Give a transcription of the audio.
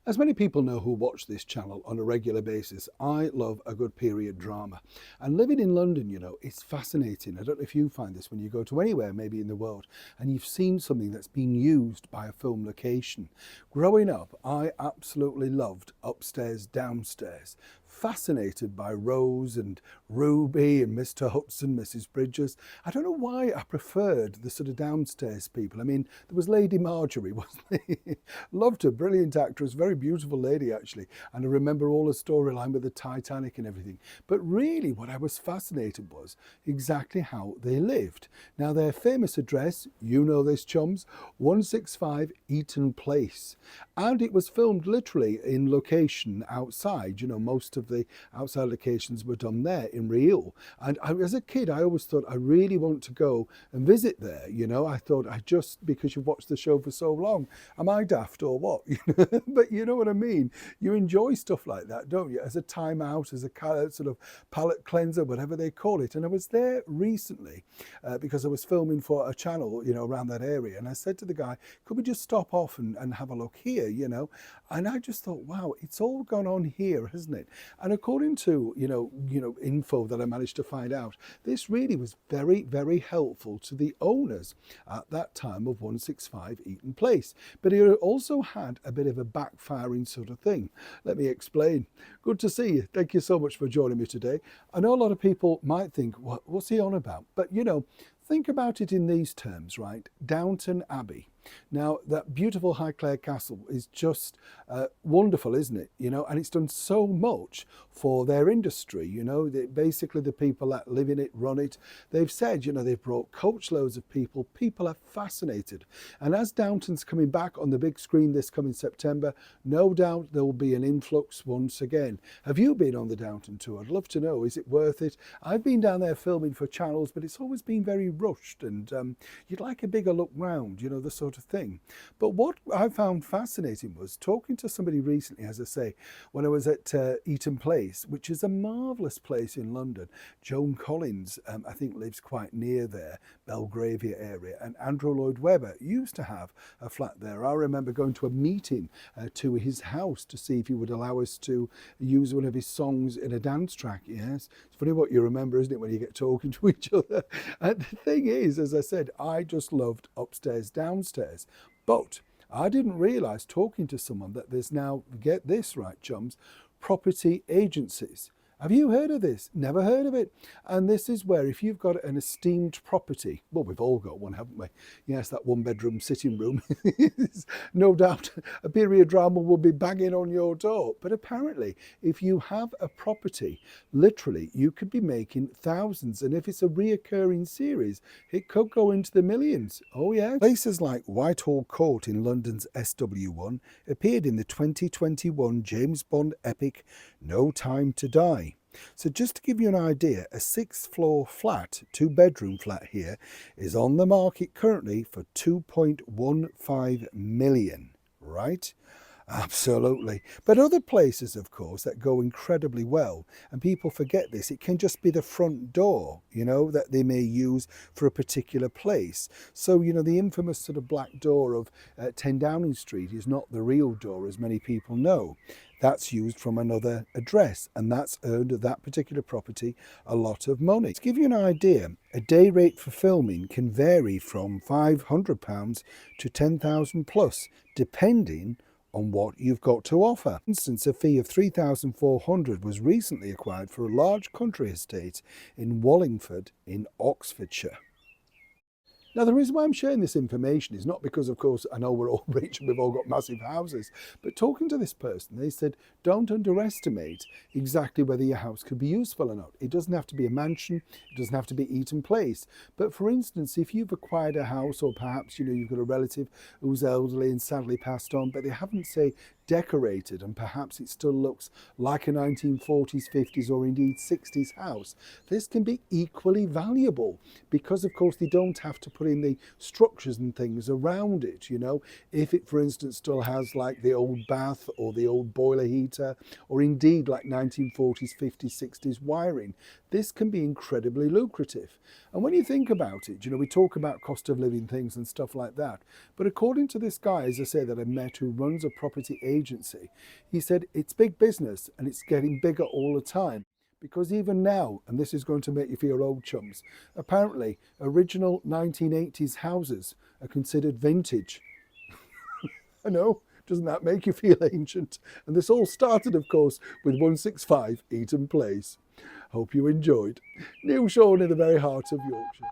As many people know who watch this channel on a regular basis, I love a good period drama. And living in London, it's fascinating. I don't know if you find this when you go to anywhere, maybe in the world, and you've seen something that's been used by a film location. Growing up, I absolutely loved Upstairs, Downstairs. Fascinated by Rose and Ruby and Mr. Hudson, Mrs. Bridges. I don't know why I preferred the sort of downstairs people. I mean, there was Lady Marjorie, wasn't there? Loved her, brilliant actress, very beautiful lady actually. And I remember all the storyline with the Titanic and everything. But really what I was fascinated was exactly how they lived. Now their famous address, you know this chums, 165 Eaton Place. And it was filmed literally in location outside. Most of the outside locations were done there in real. And as a kid, I always thought I really want to go and visit there. I thought because you've watched the show for so long, am I daft or what? But you know what I mean? You enjoy stuff like that, don't you? As a time out, as a sort of palate cleanser, whatever they call it. And I was there recently because I was filming for a channel, around that area. And I said to the guy, could we just stop off and have a look here, And I just thought, wow, it's all gone on here, hasn't it? And according to, info that I managed to find out, this really was very, very helpful to the owners at that time of 165 Eaton Place. But it also had a bit of a backfiring sort of thing. Let me explain. Good to see you. Thank you so much for joining me today. I know a lot of people might think, what's he on about? But, think about it in these terms, right? Downton Abbey. Now, that beautiful Highclere Castle is just wonderful, isn't it? And it's done so much for their industry. Basically the people that live in it, run it. They've said, they've brought coachloads of people. People are fascinated. And as Downton's coming back on the big screen this coming September, no doubt there will be an influx once again. Have you been on the Downton tour? I'd love to know. Is it worth it? I've been down there filming for channels, but it's always been very rushed. And you'd like a bigger look round, the sort of thing. But what I found fascinating was talking to somebody recently, as I say, when I was at Eaton Place, which is a marvellous place in London. Joan Collins, I think, lives quite near there, Belgravia area, and Andrew Lloyd Webber used to have a flat there. I remember going to a meeting to his house to see if he would allow us to use one of his songs in a dance track. Yes, it's funny what you remember, isn't it, when you get talking to each other. And the thing is, as I said, I just loved Upstairs, Downstairs. But I didn't realise, talking to someone, that there's now, get this right, chums, property agencies. Have you heard of this? Never heard of it. And this is where, if you've got an esteemed property, well, we've all got one, haven't we? Yes, that one bedroom sitting room. No doubt a period drama will be banging on your door. But apparently, if you have a property, literally, you could be making thousands. And if it's a reoccurring series, it could go into the millions. Oh, yeah. Places like Whitehall Court in London's SW1 appeared in the 2021 James Bond epic No Time to Die. So just to give you an idea, a 6th floor flat, 2-bedroom flat here, is on the market currently for 2.15 million, right? Absolutely. But other places, of course, that go incredibly well, and people forget this, it can just be the front door, that they may use for a particular place. So, the infamous sort of black door of 10 Downing Street is not the real door, as many people know. That's used from another address, and that's earned that particular property a lot of money. To give you an idea, a day rate for filming can vary from £500 to 10,000 plus, depending on what you've got to offer. For instance, a fee of £3,400 was recently acquired for a large country estate in Wallingford in Oxfordshire. Now, the reason why I'm sharing this information is not because, of course, I know we're all rich and we've all got massive houses, but talking to this person, they said, don't underestimate exactly whether your house could be useful or not. It doesn't have to be a mansion, it doesn't have to be Eaton Place. But for instance, if you've acquired a house, or perhaps, you've got a relative who's elderly and sadly passed on, but they haven't, say, decorated, and perhaps it still looks like a 1940s, 50s, or indeed 60s house, this can be equally valuable because, of course, they don't have to put putting the structures and things around it, you know. If it, for instance, still has like the old bath or the old boiler heater, or indeed like 1940s, 50s, 60s wiring, this can be incredibly lucrative. And when you think about it, you know, we talk about cost of living things and stuff like that, but according to this guy, as I say, that I met, who runs a property agency, he said it's big business and it's getting bigger all the time. Because even now, and this is going to make you feel old chums, apparently original 1980s houses are considered vintage. I know, doesn't that make you feel ancient? And this all started, of course, with 165 Eaton Place. Hope you enjoyed. Neil Sean in the very heart of Yorkshire.